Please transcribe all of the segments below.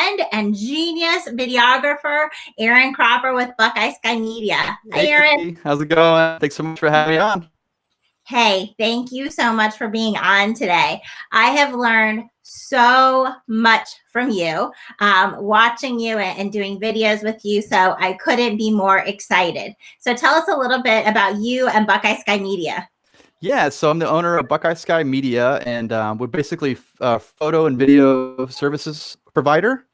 friend and genius videographer, Aaron Cropper with Buckeye Sky Media. Hi, Aaron. Hey, how's it going? Thanks so much for having me on. Hey, thank you so much for being on today. I have learned so much from you, watching you and doing videos with you, so I couldn't be more excited. So tell us a little bit about you and Buckeye Sky Media. Yeah, so I'm the owner of Buckeye Sky Media, and we're basically a photo and video services provider.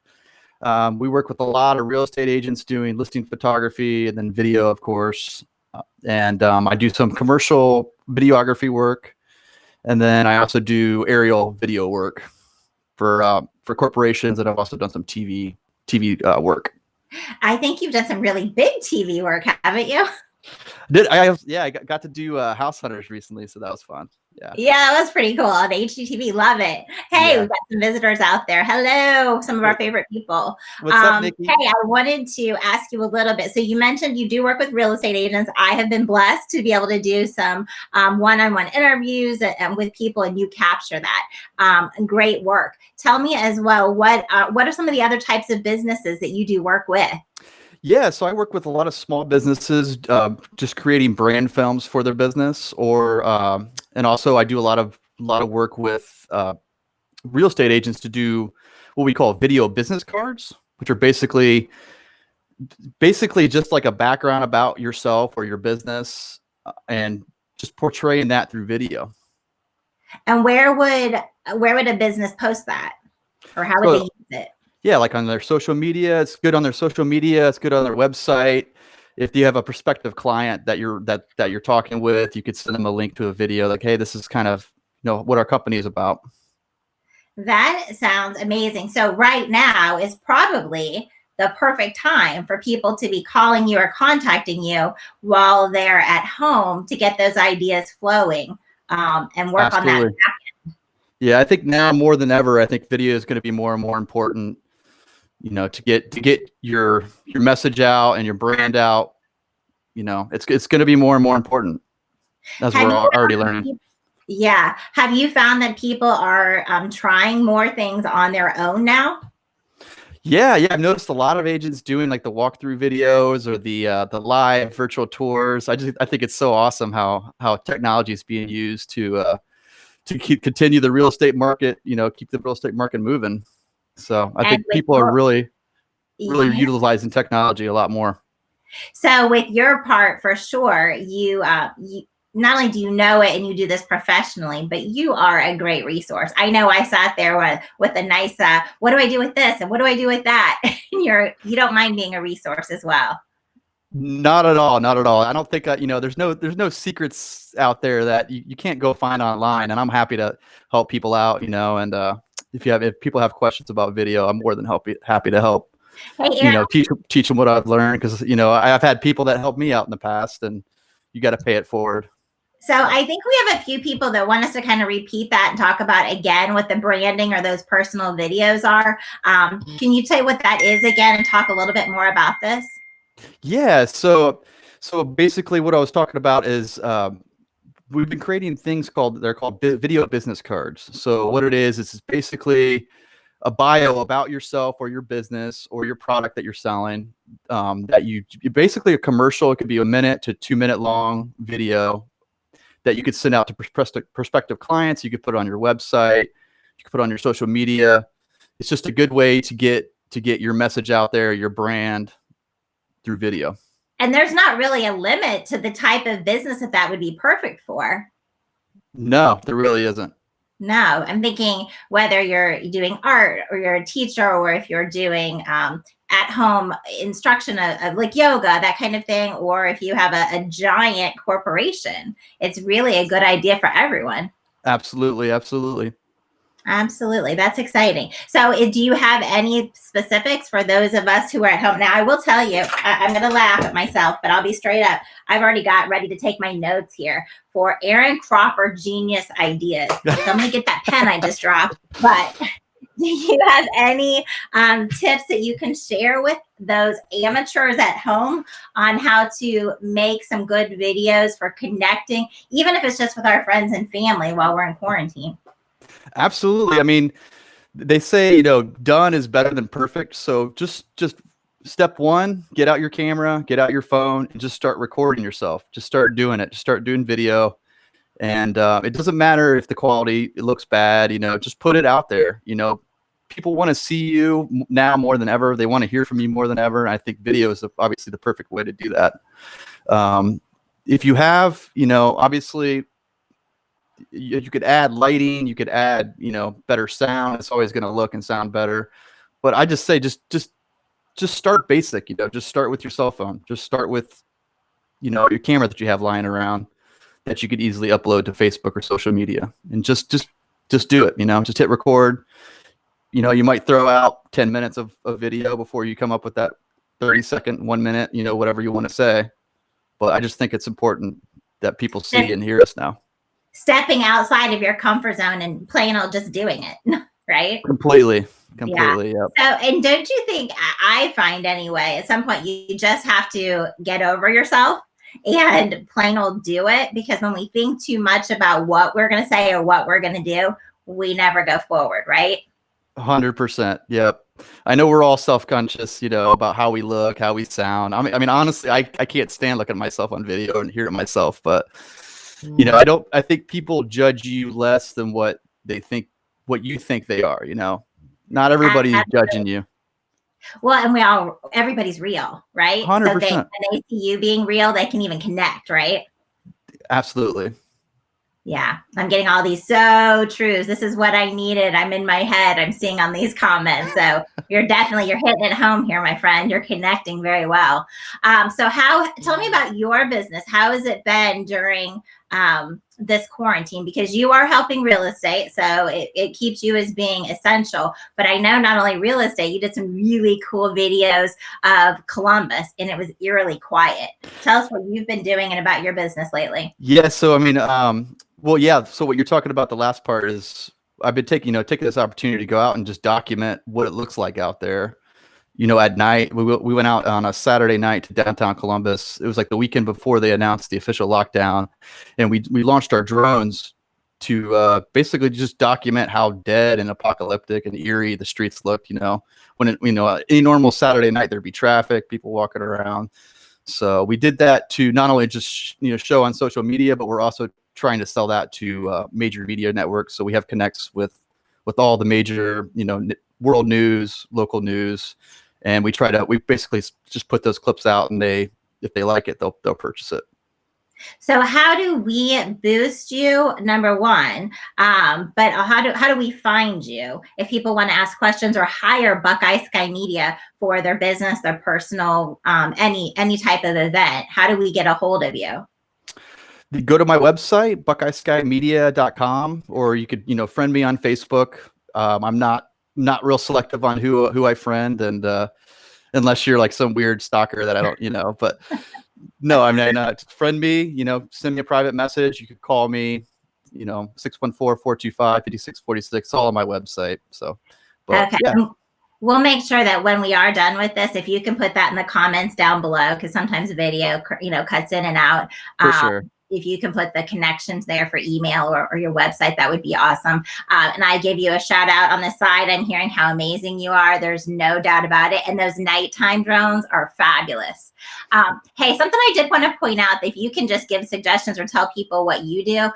We work with a lot of real estate agents doing listing photography and then video, of course. And I do some commercial videography work, and then I also do aerial video work for corporations, and I've also done some TV work. I think you've done some really big TV work, haven't you? I got to do House Hunters recently, so that was fun. Yeah, that was pretty cool on HGTV. Love it. Hey, Yeah. we've got some visitors out there. Hello, some of our favorite people. What's up, Nikki? Hey, I wanted to ask you a little bit. So you mentioned you do work with real estate agents. I have been blessed to be able to do some one-on-one interviews and with people, and you capture that. Great work. Tell me as well, what are some of the other types of businesses that you do work with? Yeah, so I work with a lot of small businesses, just creating brand films for their business, and also I do a lot of work with real estate agents to do what we call video business cards, which are basically just like a background about yourself or your business, and just portraying that through video. And where would a business post that, or how would they use it? Yeah, like on their social media. It's good on their social media. It's good on their website. If you have a prospective client that you're talking with, you could send them a link to a video like, hey, this is kind of what our company is about. That sounds amazing. So right now is probably the perfect time for people to be calling you or contacting you while they're at home to get those ideas flowing, and work on that. Yeah, I think now more than ever, I think video is going to be more and more important. To get your message out and your brand out. It's going to be more and more important, as we're already learning. Yeah. Have you found that people are trying more things on their own now? Yeah. I've noticed a lot of agents doing like the walkthrough videos or the live virtual tours. I think it's so awesome how technology is being used to continue the real estate market. Keep the real estate market moving. So I think people are really utilizing technology a lot more. So with your part, for sure, you not only do you know it and you do this professionally, but you are a great resource. I know I sat there with a nice, what do I do with this? And what do I do with that? And you don't mind being a resource as well. Not at all. Not at all. I don't think, there's no secrets out there that you can't go find online, and I'm happy to help people out, and if people have questions about video, I'm more than happy to help. Hey, teach them what I've learned, because I've had people that helped me out in the past, and you got to pay it forward. So I think we have a few people that want us to kind of repeat that and talk about again what the branding or those personal videos are. Can you tell me what that is again and talk a little bit more about this? Yeah. So basically, what I was talking about is we've been creating things called video business cards. So what it is it's basically a bio about yourself or your business or your product that you're selling. That you basically a commercial. It could be a 1 to 2 minute long video that you could send out to prospective clients. You could put it on your website. You could put it on your social media. It's just a good way to get your message out there, your brand, through video. And there's not really a limit to the type of business that would be perfect for. No, there really isn't. No, I'm thinking whether you're doing art or you're a teacher, or if you're doing at home instruction of like yoga, that kind of thing, or if you have a giant corporation, it's really a good idea for everyone. Absolutely. Absolutely. Absolutely. That's exciting. So do you have any specifics for those of us who are at home? Now, I will tell you, I'm going to laugh at myself, but I'll be straight up. I've already got ready to take my notes here for Aaron Cropper Genius Ideas. So I'm going to get that pen I just dropped. But do you have any tips that you can share with those amateurs at home on how to make some good videos for connecting, even if it's just with our friends and family while we're in quarantine? Absolutely. I mean, they say, you know, done is better than perfect. So just step one, get out your camera, get out your phone, and just start recording yourself. Just start doing it. Just start doing video. And it doesn't matter if the quality it looks bad, you know, just put it out there. You know, people want to see you now more than ever. They want to hear from you more than ever. And I think video is obviously the perfect way to do that. If you have, you know, obviously you could add lighting, you could add, you know, better sound. It's always going to look and sound better. But I just say, just start basic, you know, just start with your cell phone. Just start with, you know, your camera that you have lying around that you could easily upload to Facebook or social media, and just do it, you know, just hit record. You know, you might throw out 10 minutes of video before you come up with that 30-second, 1 minute, you know, whatever you want to say. But I just think it's important that people see and hear us now. Stepping outside of your comfort zone and plain old just doing it, right? Completely. Yeah. Yep. So, and don't you think, I find anyway, at some point you just have to get over yourself and plain old do it, because when we think too much about what we're going to say or what we're going to do, we never go forward, right? 100%. Yep. I know we're all self-conscious, you know, about how we look, how we sound. I mean, honestly, I can't stand looking at myself on video and hear it myself, but you know, I think people judge you less than what you think they are, you know. Not everybody's judging you. Well, and everybody's real, right? 100%. So when they see you being real, they can even connect, right? Absolutely. Yeah, I'm getting all these so trues. This is what I needed. I'm in my head. I'm seeing on these comments. So you're hitting it home here, my friend. You're connecting very well. So tell me about your business. How has it been during this quarantine? Because you are helping real estate, so it keeps you as being essential. But I know not only real estate, you did some really cool videos of Columbus, and it was eerily quiet. Tell us what you've been doing and about your business lately. Yeah, so I mean, well, yeah. So what you're talking about, the last part, is I've been taking this opportunity to go out and just document what it looks like out there. You know, at night, we went out on a Saturday night to downtown Columbus. It was like the weekend before they announced the official lockdown, and we launched our drones to basically just document how dead and apocalyptic and eerie the streets looked. You know, when any normal Saturday night, there'd be traffic, people walking around. So we did that to not only just show on social media, but we're also trying to sell that to major media networks. So we have connects with all the major world news, local news, and we basically just put those clips out, and if they like it, they'll purchase it. So how do we boost you? Number one, but how do we find you if people want to ask questions or hire Buckeye Sky Media for their business, their personal, any type of event? How do we get a hold of you? You go to my website, buckeyeskymedia.com, or you could friend me on Facebook. I'm not real selective on who I friend, and unless you're like some weird stalker that I don't, but no, I mean, just friend me, send me a private message. You could call me, 614-425-5646, all on my website. So, but okay. Yeah. We'll make sure that when we are done with this, if you can put that in the comments down below, because sometimes video, cuts in and out. For sure. If you can put the connections there for email or your website, that would be awesome. And I give you a shout out on the side. I'm hearing how amazing you are. There's no doubt about it. And those nighttime drones are fabulous. Hey, something I did want to point out, if you can just give suggestions or tell people what you do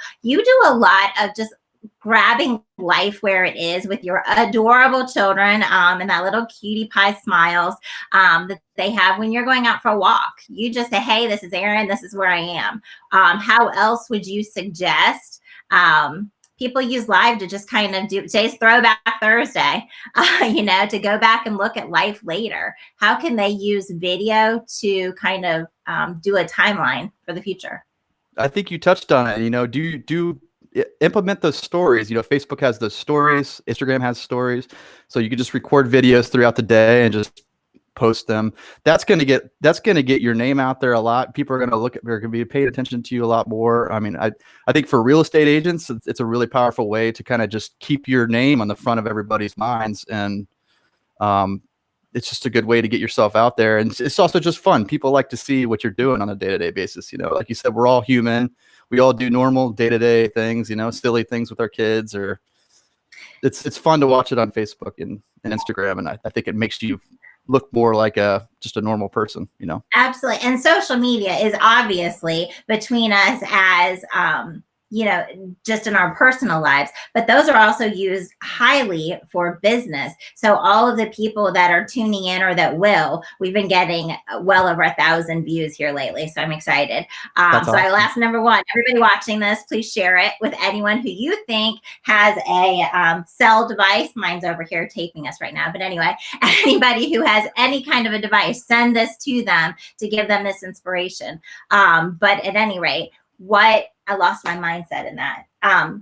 a lot of just grabbing life where it is with your adorable children and that little cutie pie smiles that they have when you're going out for a walk. You just say, hey, this is Erin, this is where I am. How else would you suggest people use live to just kind of do today's Throwback Thursday, to go back and look at life later? How can they use video to kind of do a timeline for the future? I think you touched on it. Do implement those stories. Facebook has those stories, Instagram has stories, so you can just record videos throughout the day and just post them. That's going to get your name out there a lot. People are going to they're going to be paying attention to you a lot more. I mean, I think for real estate agents, it's a really powerful way to kind of just keep your name on the front of everybody's minds, and it's just a good way to get yourself out there. And it's also just fun. People like to see what you're doing on a day-to-day basis. Like you said, we're all human. We all do normal day-to-day things, silly things with our kids, or it's fun to watch it on Facebook and Instagram, and I think it makes you look more like just a normal person, you know. Absolutely. And social media is obviously between us as, you know, just in our personal lives, but those are also used highly for business. So all of the people that are tuning in or that we've been getting well over 1,000 views here lately. So I'm excited. That's So awesome. last number one, everybody watching this, please share it with anyone who you think has a cell device. Mine's over here taping us right now. But anyway, anybody who has any kind of a device, send this to them to give them this inspiration. But at any rate, I lost my mindset in that. I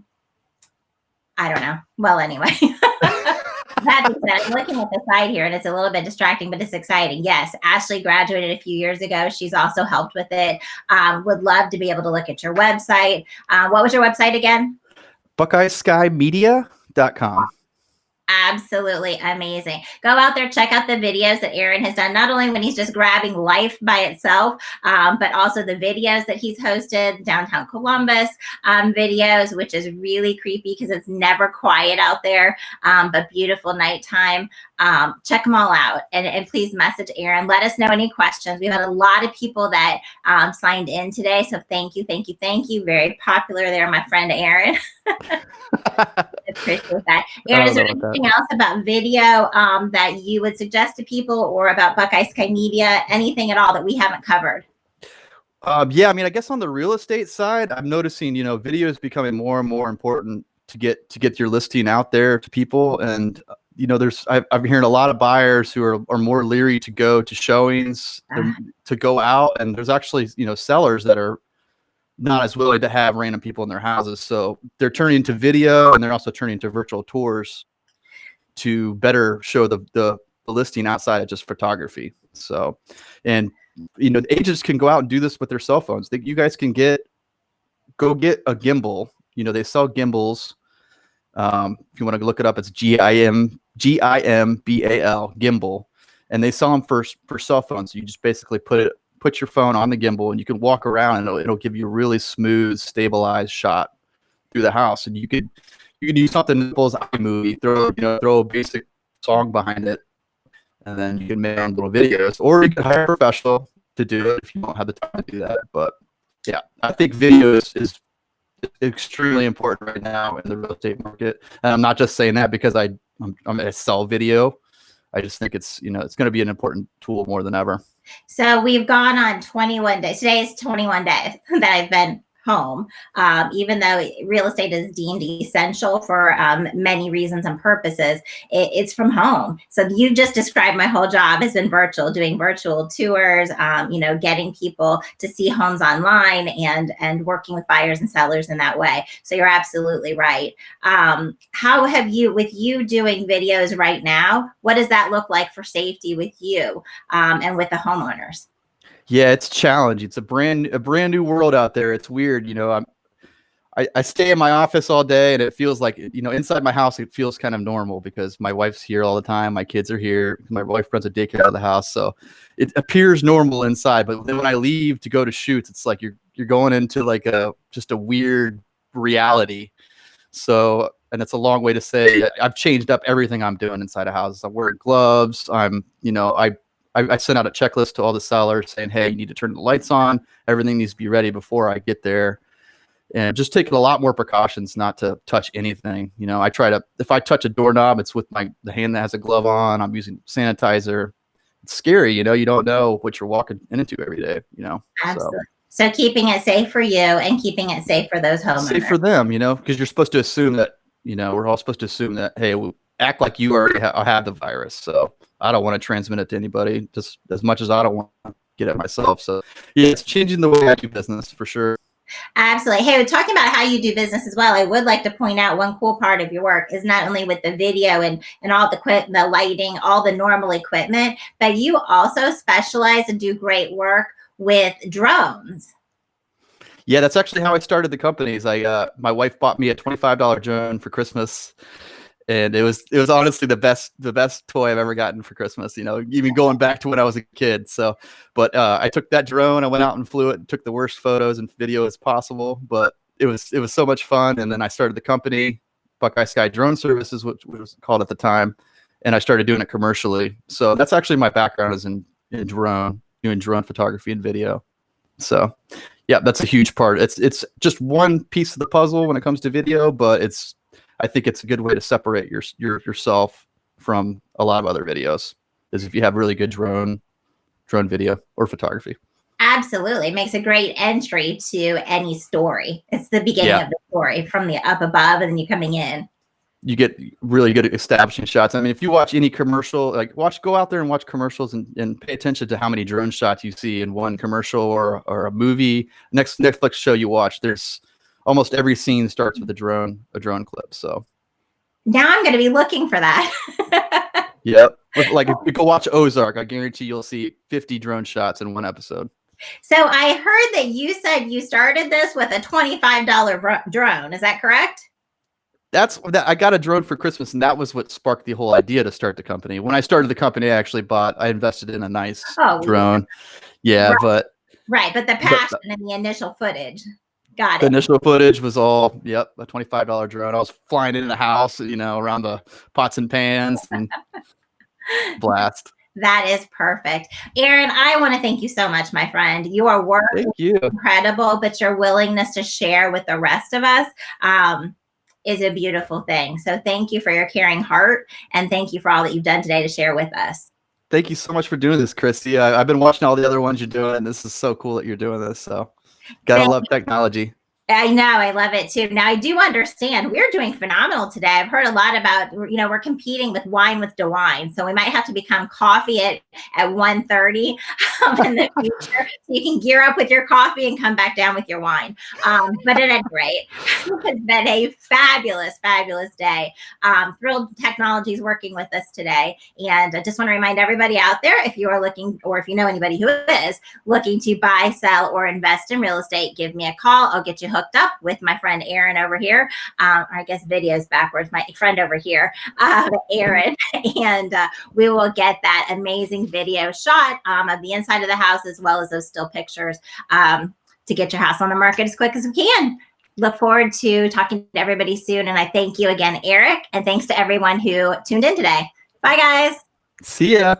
don't know. Well, anyway, that being said, I'm looking at the side here and it's a little bit distracting, but it's exciting. Yes, Ashley graduated a few years ago. She's also helped with it. Would love to be able to look at your website. What was your website again? BuckeyeSkyMedia.com. Absolutely amazing. Go out there, check out the videos that Aaron has done, not only when he's just grabbing life by itself, but also the videos that he's hosted, downtown Columbus videos, which is really creepy because it's never quiet out there, but beautiful nighttime. Check them all out and please message Aaron. Let us know any questions. We've had a lot of people that signed in today. So thank you, thank you, thank you. Very popular there, my friend Aaron. Appreciate that. Aaron, is there anything else about video that you would suggest to people, or about Buckeye Sky Media? Anything at all that we haven't covered? Yeah, I mean, I guess on the real estate side, I'm noticing, you know, video is becoming more and more important to get your listing out there to people. And you know, I'm hearing a lot of buyers who are more leery to go to showings, to go out, and there's actually, you know, sellers that are not as willing to have random people in their houses. So they're turning to video, and they're also turning to virtual tours to better show the listing outside of just photography. So, and you know, agents can go out and do this with their cell phones. You guys can go get a gimbal. You know, they sell gimbals. If you want to look it up, it's GIMBAL, gimbal, and they sell them for cell phones. So you just basically put your phone on the gimbal, and you can walk around, and it'll give you a really smooth, stabilized shot through the house. And you could do something as simple as iMovie, throw a basic song behind it, and then you can make your own little videos. Or you could hire a professional to do it if you don't have the time to do that. But yeah, I think video is extremely important right now in the real estate market. And I'm not just saying that because I sell video. I just think it's going to be an important tool more than ever. So we've gone on 21 days. Today is 21 days that I've been home, even though real estate is deemed essential for many reasons and purposes. It's from home. So you just described my whole job has been virtual, doing virtual tours, you know, getting people to see homes online and working with buyers and sellers in that way. So you're absolutely right. How have you, with you doing videos right now, what does that look like for safety with you and with the homeowners? Yeah, it's challenging. It's a brand new world out there. It's weird, you know. I stay in my office all day, and it feels like, you know, inside my house it feels kind of normal because my wife's here all the time. My kids are here. My wife runs a daycare out of the house, so it appears normal inside. But then when I leave to go to shoots, it's like you're going into like just a weird reality. So, and it's a long way to say I've changed up everything I'm doing inside of houses. I'm wearing gloves. I sent out a checklist to all the sellers saying, hey, you need to turn the lights on. Everything needs to be ready before I get there. And just taking a lot more precautions not to touch anything. You know, if I touch a doorknob, it's with the hand that has a glove on. I'm using sanitizer. It's scary, you know, you don't know what you're walking into every day, you know. Absolutely. So keeping it safe for you and keeping it safe for those homeowners. Safe for them, you know, because you're supposed to assume that, you know, we're all supposed to assume that, hey, we'll act like you already have the virus. So I don't want to transmit it to anybody just as much as I don't want to get it myself. So yeah, it's changing the way I do business for sure. Absolutely. Hey, we're talking about how you do business as well. I would like to point out one cool part of your work is not only with the video and all the lighting, all the normal equipment, but you also specialize and do great work with drones. Yeah, that's actually how I started the company. My wife bought me a $25 drone for Christmas. And it was honestly the best toy I've ever gotten for Christmas, you know, even going back to when I was a kid. So, but I took that drone, I went out and flew it and took the worst photos and video as possible, but it was so much fun. And then I started the company. Buckeye Sky Drone Services, which was called at the time, and I started doing it commercially. So that's actually my background is in doing drone photography and video. So yeah, that's a huge part. It's just one piece of the puzzle when it comes to video, but I think it's a good way to separate yourself from a lot of other videos, is if you have really good drone video or photography. Absolutely. It makes a great entry to any story. It's the beginning of the story from the up above, and then you coming in. You get really good at establishing shots. I mean, if you watch any commercial, like go out there and watch commercials and pay attention to how many drone shots you see in one commercial or a movie. Next Netflix show you watch, there's almost every scene starts with a drone clip. So now I'm going to be looking for that. Yep. Like if you go watch Ozark, I guarantee you'll see 50 drone shots in one episode. So I heard that you said you started this with a $25 drone. Is that correct? I got a drone for Christmas, and that was what sparked the whole idea to start the company. When I started the company, I invested in a nice drone. Yeah, right. But the passion and the initial footage. Got it. The initial footage was all, a $25 drone. I was flying in the house, around the pots and pans and blast. That is perfect. Aaron, I want to thank you so much, my friend. Your work is incredible, but your willingness to share with the rest of us is a beautiful thing. So thank you for your caring heart, and thank you for all that you've done today to share with us. Thank you so much for doing this, Christy. I've been watching all the other ones you're doing, and this is so cool that you're doing this. So gotta love technology. I know. I love it too. Now, I do understand we're doing phenomenal today. I've heard a lot about, we're competing with Wine with DeWine. So we might have to become coffee at 1:30 in the future. So you can gear up with your coffee and come back down with your wine. But at any rate, it's been a fabulous, fabulous day. Thrilled Technology is working with us today. And I just want to remind everybody out there, if you are looking, or if you know anybody who is looking to buy, sell, or invest in real estate, give me a call. I'll get you hooked up with my friend Aaron over here. Or I guess video's backwards. My friend over here, Aaron, and we will get that amazing video shot of the inside of the house, as well as those still pictures to get your house on the market as quick as we can. Look forward to talking to everybody soon. And I thank you again, Eric, and thanks to everyone who tuned in today. Bye, guys. See ya.